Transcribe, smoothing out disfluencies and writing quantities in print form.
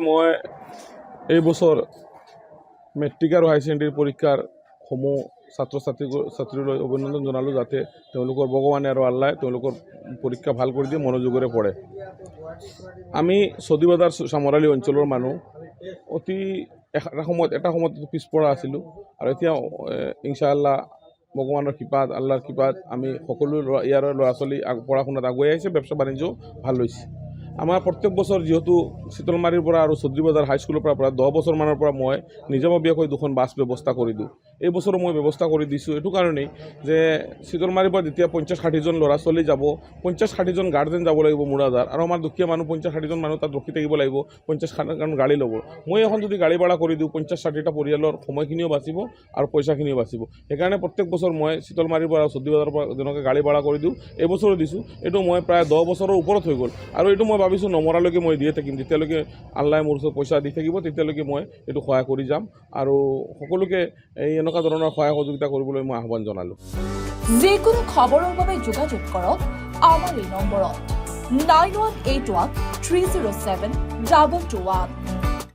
মই এই বছৰ মেট্ৰিক আৰু হাই ছেকেণ্ডেৰী পৰীক্ষাৰ সমূহ ছাত্ৰ ছাত্ৰীলৈ অভিনন্দন জনালোঁ, যাতে তেওঁলোকৰ ভগৱানে আৰু আল্লাহে তেওঁলোকৰ পৰীক্ষা ভাল কৰি দিয়ে, মনোযোগেৰে পঢ়ে। আমি চৌধুৰীবাজাৰ চামৰালী অঞ্চলৰ মানুহ অতি এটা সময়ত পিছপৰা আছিলোঁ, আৰু এতিয়া ইনশাআল্লাহ ভগৱানৰ কৃপাত আল্লাহৰ কৃপাত আমি সকলো ইয়াৰ ল'ৰা ছোৱালী পঢ়া শুনাত আগুৱাই আহিছে, ব্যৱসা বাণিজ্য ভাল হৈছে। আমাৰ প্ৰত্যেক বছৰ যিহেতু চিতলমাৰীৰ পৰা আৰু চৌধুৰীবাজাৰ হাইস্কুলৰ পৰা প্ৰায় 10 বছৰমানৰ পৰা মই নিজাববীয়াকৈ 2খন বাছ ব্যৱস্থা কৰি দিওঁ। এই বছৰো মই ব্যৱস্থা কৰি দিছোঁ এইটো কাৰণেই যে চিতলমাৰীৰ পৰা যেতিয়া 50-60জন ল'ৰা ছোৱালী যাব, 50-60জন গাৰ্জেন যাব লাগিব মুৰাদাৰ, আৰু আমাৰ দুখীয়া মানুহ 50-60জন মানুহ তাত ৰখি থাকিব লাগিব, 50-60খন গাড়ী ল'ব। মই এখন যদি গাড়ী ভাড়া কৰি দিওঁ 50-60টা পৰিয়ালৰ সময়খিনিও বাচিব আৰু পইচাখিনিও বাচিব। সেইকাৰণে প্ৰত্যেক বছৰ মই চিতলমাৰীৰ পৰা চৌধুৰীবাজাৰৰ পৰা যেনেকৈ গাড়ী ভাড়া কৰি দিওঁ, এইবছৰো দিছোঁ। এইটো মই প্ৰায় 10 বছৰৰ ওপৰত হৈ গ'ল, আৰু এইটো মই ভাবিছোঁ নমৰালৈকে মই দিয়ে থাকিম। যেতিয়ালৈকে আল্লাহে মোৰ ওচৰত পইচা দি থাকিব তেতিয়ালৈকে মই এইটো সহায় কৰি যাম, আৰু সকলোকে এই এনেকুৱা ধৰণৰ সহায় সহযোগিতা কৰিবলৈ মই আহ্বান জনালোঁ। যিকোনো খবৰৰ বাবে যোগাযোগ কৰক আমাৰ এই নম্বৰত 9181 307 2221।